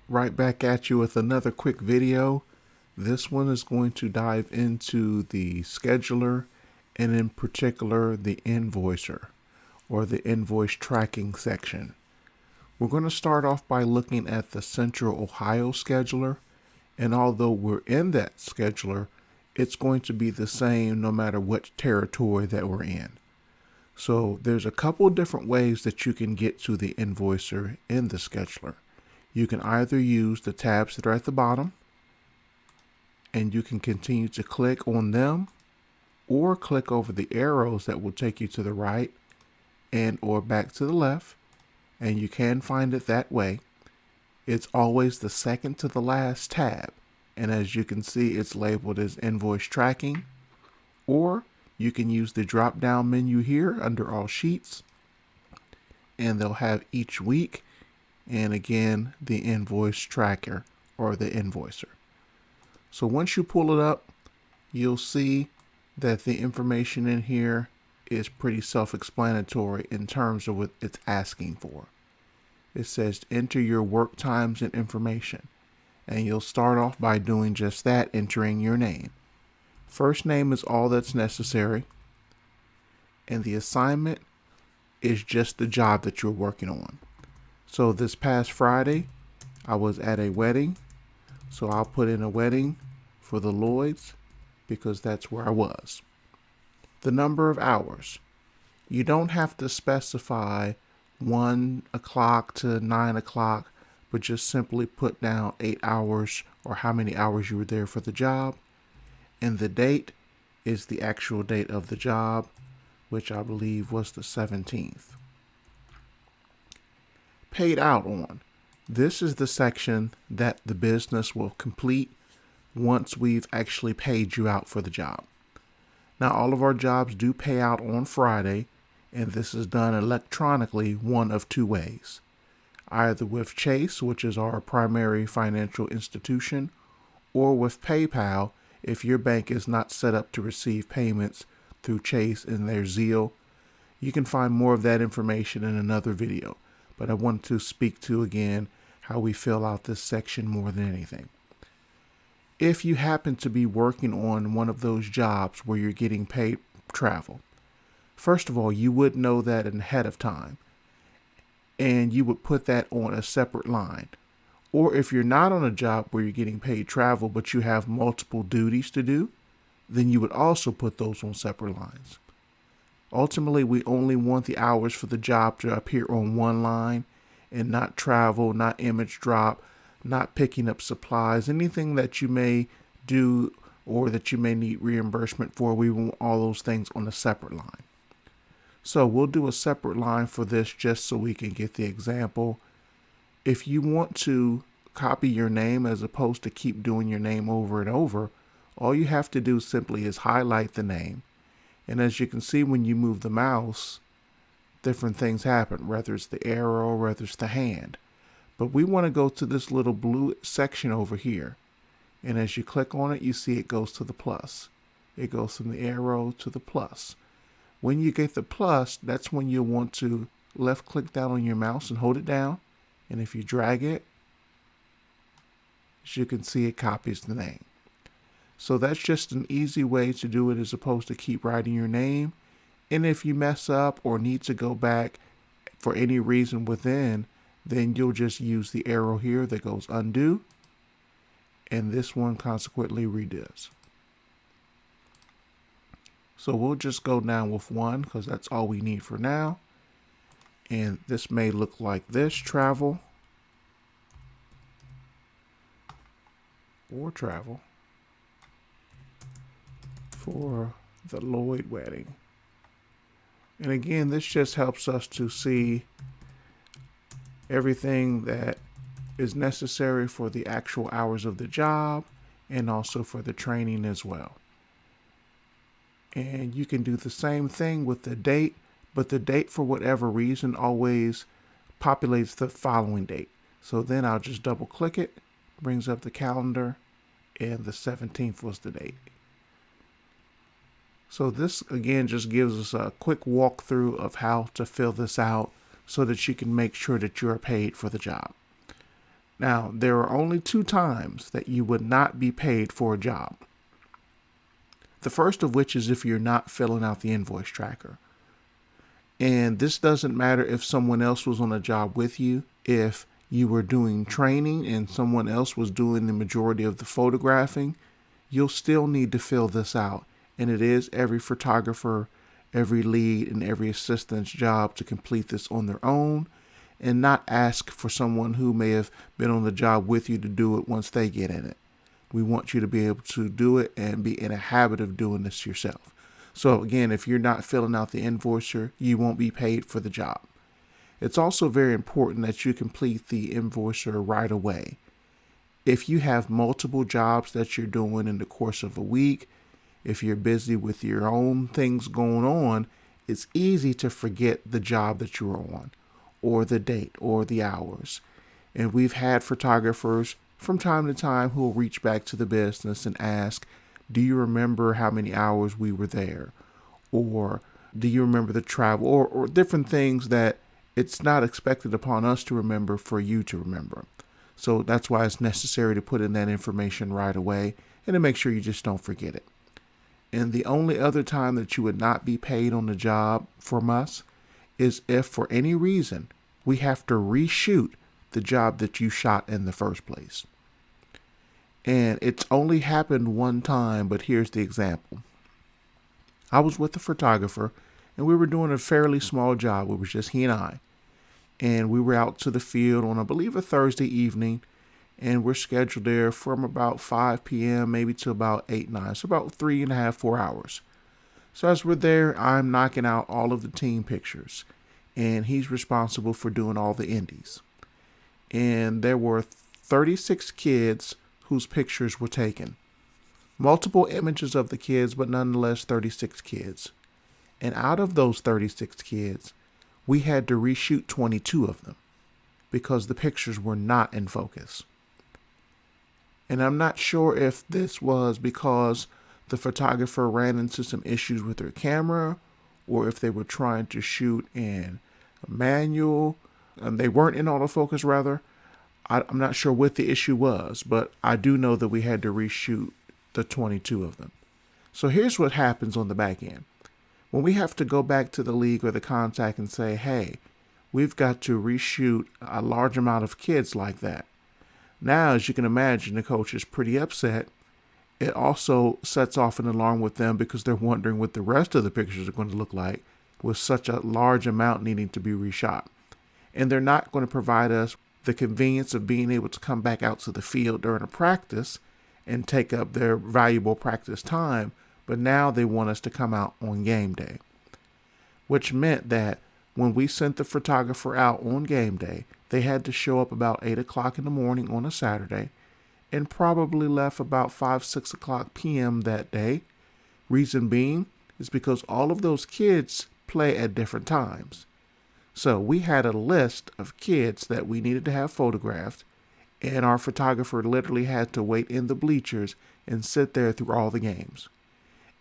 Right back at you with another quick video. This one is going to dive into the scheduler and in particular the invoicer or the invoice tracking section. We're going to start off by looking at the Central Ohio scheduler, and although we're in that scheduler, it's going to be the same no matter what territory that we're in. So there's a couple different ways that you can get to the invoicer in the scheduler. You can either use the tabs that are at the bottom, and you can continue to click on them, or click over the arrows that will take you to the right and or back to the left, and you can find it that way. It's always the second to the last tab, and as you can see, it's labeled as invoice tracking, or you can use the drop down menu here under all sheets, and they'll have each week and again the invoice tracker or the invoicer. So once you pull it up, you'll see that the information in here is pretty self-explanatory in terms of what it's asking for. It says enter your work times and information, and you'll start off by doing just that, entering your name. First name is all that's necessary, and the assignment is just the job that you're working on. So this past Friday, I was at a wedding, so I'll put in a wedding for the Lloyds because that's where I was. The number of hours. You don't have to specify 1 o'clock to 9 o'clock, but just simply put down 8 hours or how many hours you were there for the job. And the date is the actual date of the job, which I believe was the 17th. Paid out on. This is the section that the business will complete once we've actually paid you out for the job. Now, all of our jobs do pay out on Friday, and this is done electronically one of two ways. Either with Chase, which is our primary financial institution, or with PayPal if your bank is not set up to receive payments through Chase and their Zelle. You can find more of that information in another video, but I wanted to speak to again how we fill out this section more than anything. If you happen to be working on one of those jobs where you're getting paid travel, first of all, you would know that ahead of time, and you would put that on a separate line. Or if you're not on a job where you're getting paid travel, but you have multiple duties to do, then you would also put those on separate lines. Ultimately, we only want the hours for the job to appear on one line and not travel, not image drop, not picking up supplies, anything that you may do or that you may need reimbursement for. We want all those things on a separate line. So we'll do a separate line for this just so we can get the example. If you want to copy your name as opposed to keep doing your name over and over, all you have to do simply is highlight the name. And as you can see, when you move the mouse, different things happen, whether it's the arrow, whether it's the hand. But we want to go to this little blue section over here. And as you click on it, you see it goes to the plus. It goes from the arrow to the plus. When you get the plus, that's when you'll want to left click down on your mouse and hold it down. And if you drag it, as you can see, it copies the name. So that's just an easy way to do it as opposed to keep writing your name. And if you mess up or need to go back for any reason within, then you'll just use the arrow here that goes undo, and this one consequently redoes. So we'll just go down with one because that's all we need for now. And this may look like this: travel or travel for the Lloyd wedding. And again, this just helps us to see everything that is necessary for the actual hours of the job and also for the training as well. And you can do the same thing with the date, but the date for whatever reason always populates the following date. So then I'll just double click it, brings up the calendar, and the 17th was the date. So this again just gives us a quick walkthrough of how to fill this out so that you can make sure that you're paid for the job. Now, there are only 2 times that you would not be paid for a job. The first of which is if you're not filling out the invoice tracker. And this doesn't matter if someone else was on a job with you. If you were doing training and someone else was doing the majority of the photographing, you'll still need to fill this out. And it is every photographer, every lead, and every assistant's job to complete this on their own and not ask for someone who may have been on the job with you to do it once they get in it. We want you to be able to do it and be in a habit of doing this yourself. So again, if you're not filling out the invoicer, you won't be paid for the job. It's also very important that you complete the invoicer right away. If you have multiple jobs that you're doing in the course of a week, if you're busy with your own things going on, it's easy to forget the job that you're on, or the date, or the hours. And we've had photographers from time to time who will reach back to the business and ask, do you remember how many hours we were there? Or do you remember the travel? Or different things that it's not expected upon us to remember for you to remember. So that's why it's necessary to put in that information right away and to make sure you just don't forget it. And the only other time that you would not be paid on the job from us is if for any reason we have to reshoot the job that you shot in the first place. And it's only happened one time, but here's the example. I was with a photographer and we were doing a fairly small job. It was just he and I. And we were out to the field on, I believe, a Thursday evening. And we're scheduled there from about 5 p.m. maybe to about 8, 9. So about 3.5, 4 hours. So as we're there, I'm knocking out all of the team pictures. And he's responsible for doing all the indies. And there were 36 kids whose pictures were taken. Multiple images of the kids, but nonetheless 36 kids. And out of those 36 kids, we had to reshoot 22 of them because the pictures were not in focus. And I'm not sure if this was because the photographer ran into some issues with their camera or if they were trying to shoot in a manual and they weren't in autofocus rather. I'm not sure what the issue was, but I do know that we had to reshoot the 22 of them. So here's what happens on the back end. When we have to go back to the league or the contact and say, hey, we've got to reshoot a large amount of kids like that. Now, as you can imagine, the coach is pretty upset. It also sets off an alarm with them because they're wondering what the rest of the pictures are going to look like with such a large amount needing to be reshot. And they're not going to provide us the convenience of being able to come back out to the field during a practice and take up their valuable practice time, but now they want us to come out on game day. Which meant that when we sent the photographer out on game day, they had to show up about 8 o'clock in the morning on a Saturday and probably left about 5, 6 o'clock p.m. that day. Reason being is because all of those kids play at different times. So we had a list of kids that we needed to have photographed, and our photographer literally had to wait in the bleachers and sit there through all the games.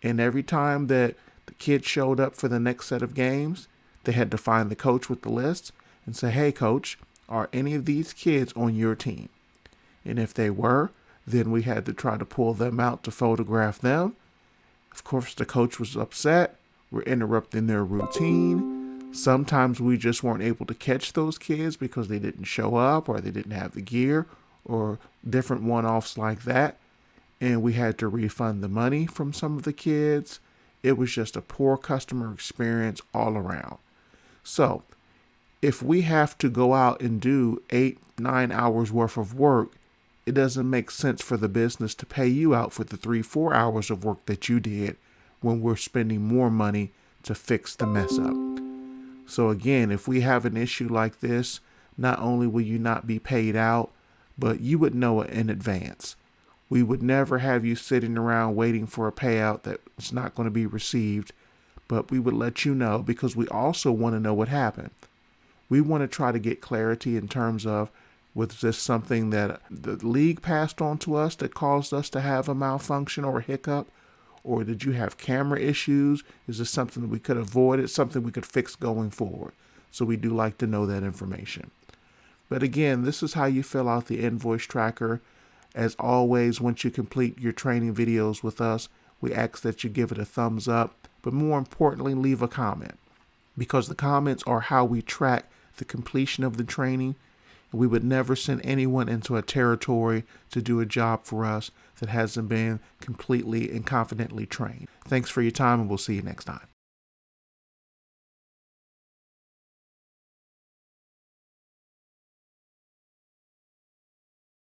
And every time that the kids showed up for the next set of games, they had to find the coach with the list and say, hey, coach, are any of these kids on your team? And if they were, then we had to try to pull them out to photograph them. Of course, the coach was upset. We're interrupting their routine. Sometimes we just weren't able to catch those kids because they didn't show up or they didn't have the gear or different one-offs like that. And we had to refund the money from some of the kids. It was just a poor customer experience all around. So if we have to go out and do 8, 9 hours worth of work, it doesn't make sense for the business to pay you out for the 3, 4 hours of work that you did when we're spending more money to fix the mess up. So again, if we have an issue like this, not only will you not be paid out, but you would know it in advance. We would never have you sitting around waiting for a payout that's not going to be received, but we would let you know because we also want to know what happened. We want to try to get clarity in terms of, was this something that the league passed on to us that caused us to have a malfunction or a hiccup? Or did you have camera issues? Is this something that we could avoid? It's something we could fix going forward. So we do like to know that information. But again, this is how you fill out the invoice tracker. As always, once you complete your training videos with us, we ask that you give it a thumbs up, but more importantly, leave a comment, because the comments are how we track the completion of the training. We would never send anyone into a territory to do a job for us that hasn't been completely and confidently trained. Thanks for your time, and we'll see you next time.